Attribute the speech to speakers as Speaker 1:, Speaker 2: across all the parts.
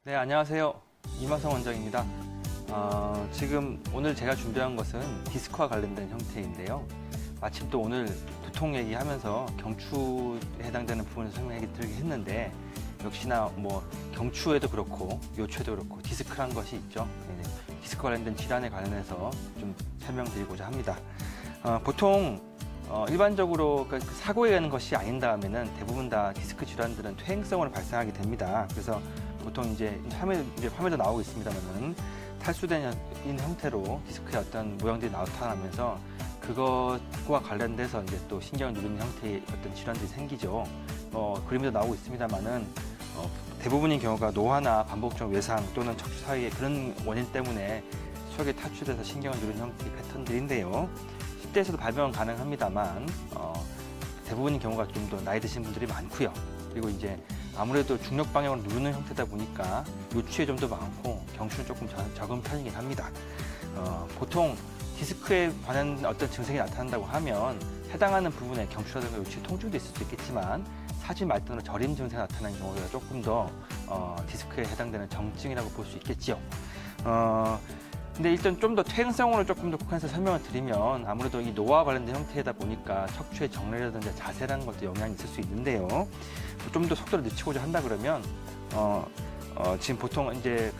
Speaker 1: 네, 안녕하세요. 이마성 원장입니다. 지금 오늘 제가 준비한 것은 디스크와 관련된 형태인데요. 마침 또 오늘 두통 얘기하면서 경추에 해당되는 부분을 설명해 드리긴 했는데 역시나 뭐 경추에도 그렇고 요추에도 그렇고 디스크란 것이 있죠. 디스크 관련된 질환에 관련해서 좀 설명드리고자 합니다. 보통 일반적으로 그 사고에 의한 것이 아닌 다음에는 대부분 다 디스크 질환들은 퇴행성으로 발생하게 됩니다. 그래서 보통 이제 화면도 나오고 있습니다만은 탈수된 형태로 디스크의 어떤 모양들이 나타나면서 그것과 관련돼서 이제 또 신경을 누르는 형태의 어떤 질환들이 생기죠. 그림도 나오고 있습니다만은 대부분의 경우가 노화나 반복적 외상 또는 척추 사이의 그런 원인 때문에 수액이 탈출돼서 신경을 누르는 형태의 패턴들인데요. 10대에서도 발병은 가능합니다만 대부분의 경우가 좀 더 나이 드신 분들이 많고요. 그리고 이제 아무래도 중력 방향으로 누르는 형태다 보니까 요추에 좀 더 많고 경추는 조금 적은 편이긴 합니다. 보통 디스크에 관한 어떤 증상이 나타난다고 하면 해당하는 부분에 경추라든가 요추에 통증도 있을 수 있겠지만 사진 말단으로 저림 증상이 나타나는 경우가 조금 더 디스크에 해당되는 정증이라고 볼 수 있겠지요. 근데 일단 좀 더 퇴행성으로 조금 더 국한해서 설명을 드리면 아무래도 이 노화와 관련된 형태이다 보니까 척추의 정렬이라든지 자세라는 것도 영향이 있을 수 있는데요. 좀 더 속도를 늦추고자 한다 그러면 지금 보통 이제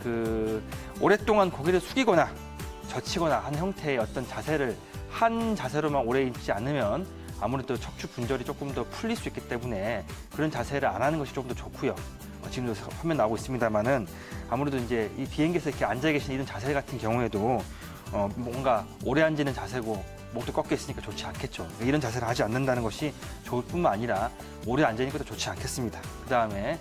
Speaker 1: 오랫동안 고개를 숙이거나 젖히거나 한 형태의 어떤 자세를 한 자세로만 오래 있지 않으면 아무래도 척추 분절이 조금 더 풀릴 수 있기 때문에 그런 자세를 안 하는 것이 조금 더 좋고요. 지금도 화면 나오고 있습니다만은 아무래도 이제 이 비행기에서 이렇게 앉아 계신 이런 자세 같은 경우에도 뭔가 오래 앉는 자세고 목도 꺾여 있으니까 좋지 않겠죠. 이런 자세를 하지 않는다는 것이 좋을 뿐만 아니라 오래 앉아 있는 것도 좋지 않겠습니다. 그 다음에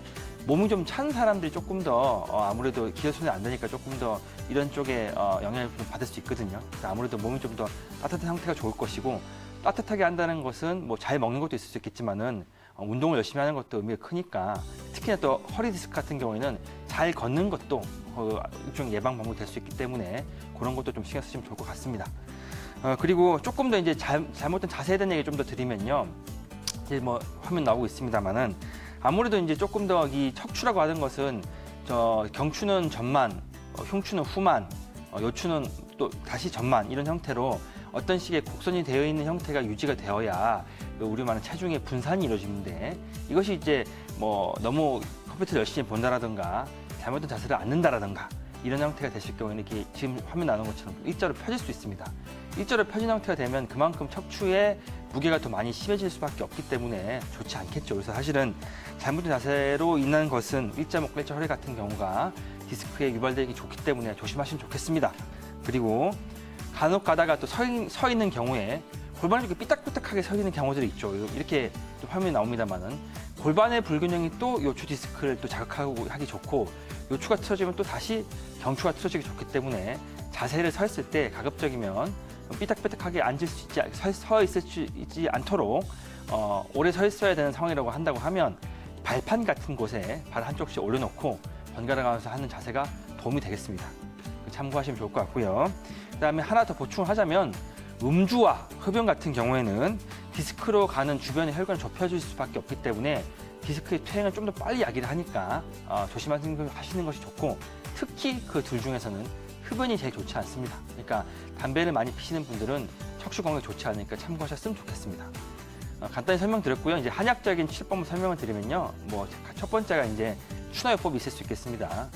Speaker 1: 몸이 좀 찬 사람들이 조금 더 아무래도 기혈순환이 안 되니까 조금 더 이런 쪽에 영향을 좀 받을 수 있거든요. 아무래도 몸이 좀 더 따뜻한 상태가 좋을 것이고 따뜻하게 한다는 것은 뭐 잘 먹는 것도 있을 수 있겠지만은 운동을 열심히 하는 것도 의미가 크니까 특히나 또 허리 디스크 같은 경우에는 잘 걷는 것도 일종의 예방 방법이 될 수 있기 때문에 그런 것도 좀 신경 쓰시면 좋을 것 같습니다. 그리고 조금 더 이제 잘못된 자세에 대한 얘기 좀 더 드리면요. 이제 뭐 화면 나오고 있습니다만은 아무래도 이제 조금 더 이 척추라고 하는 것은 경추는 전만, 흉추는 후만, 요추는 또 다시 전만 이런 형태로 어떤 식의 곡선이 되어 있는 형태가 유지가 되어야 우리 말하는 체중의 분산이 이루어지는데 이것이 이제 뭐 너무 컴퓨터를 열심히 본다라든가 잘못된 자세를 앉는다라든가 이런 형태가 되실 경우에는 이렇게 지금 화면 나오는 것처럼 일자로 펴질 수 있습니다. 일자로 펴진 형태가 되면 그만큼 척추에 무게가 더 많이 심해질 수밖에 없기 때문에 좋지 않겠죠. 그래서 사실은 잘못된 자세로 인한 것은 일자목, 일자 허리 같은 경우가 디스크에 유발되기 좋기 때문에 조심하시면 좋겠습니다. 그리고 간혹 가다가 또 서 있는 경우에 골반이 이렇게 삐딱삐딱하게 서 있는 경우들이 있죠. 이렇게 또 화면이 나옵니다만은 골반의 불균형이 또 요추 디스크를 또 자극하고 하기 좋고 요추가 틀어지면 또 다시 경추가 틀어지기 좋기 때문에 자세를 서 있을 때 가급적이면 삐딱삐딱하게 앉을 수 있지, 서 있을 수 있지 않도록 오래 서 있어야 되는 상황이라고 한다고 하면 발판 같은 곳에 발 한쪽씩 올려놓고 번갈아 가면서 하는 자세가 도움이 되겠습니다. 참고하시면 좋을 것 같고요. 그다음에 하나 더 보충을 하자면 음주와 흡연 같은 경우에는 디스크로 가는 주변의 혈관을 좁혀줄 수밖에 없기 때문에 디스크의 퇴행을 좀 더 빨리 야기를 하니까 조심하시는 것이 좋고 특히 그 둘 중에서는 흡연이 제일 좋지 않습니다. 그러니까 담배를 많이 피시는 분들은 척추 건강에 좋지 않으니까 참고하셨으면 좋겠습니다. 간단히 설명드렸고요. 이제 한약적인 치료법을 설명을 드리면요. 뭐 첫 번째가 이제 추나요법이 있을 수 있겠습니다.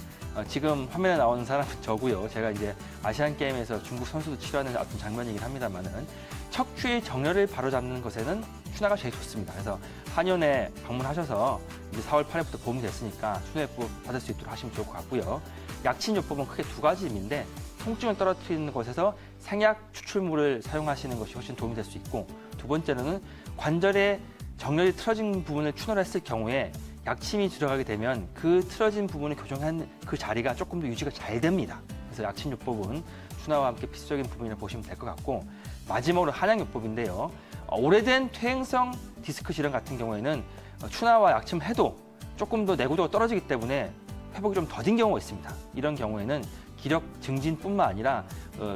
Speaker 1: 지금 화면에 나오는 사람은 저고요. 제가 이제 아시안 게임에서 중국 선수도 치료하는 어떤 장면이긴 합니다만은 척추의 정렬을 바로잡는 것에는 추나가 제일 좋습니다. 그래서 한의원에 방문하셔서 이제 4월 8일부터 봄이 됐으니까 추나요법 받을 수 있도록 하시면 좋을 것 같고요. 약침요법은 크게 두 가지인데 통증을 떨어뜨리는 것에서 생약 추출물을 사용하시는 것이 훨씬 도움이 될 수 있고 두 번째로는 관절의 정렬이 틀어진 부분을 추널 했을 경우에 약침이 들어가게 되면 그 틀어진 부분을 교정한 그 자리가 조금 더 유지가 잘 됩니다. 그래서 약침요법은 추나와 함께 필수적인 부분이라고 보시면 될 것 같고 마지막으로 한약요법인데요. 오래된 퇴행성 디스크 질환 같은 경우에는 추나와 약침을 해도 조금 더 내구도가 떨어지기 때문에 회복이 좀 더딘 경우가 있습니다. 이런 경우에는 기력 증진뿐만 아니라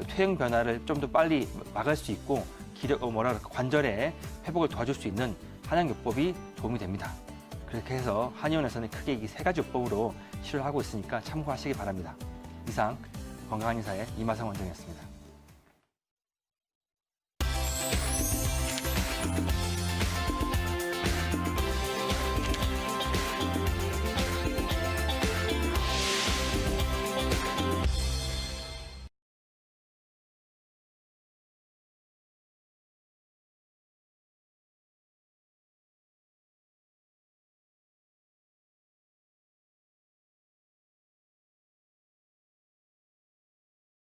Speaker 1: 퇴행 변화를 좀 더 빨리 막을 수 있고 관절의 회복을 도와줄 수 있는 한약요법이 도움이 됩니다. 그렇게 해서 한의원에서는 크게 이 세 가지 요법으로 치료를 하고 있으니까 참고하시기 바랍니다. 이상 건강한 의사의 이마성 원장이었습니다.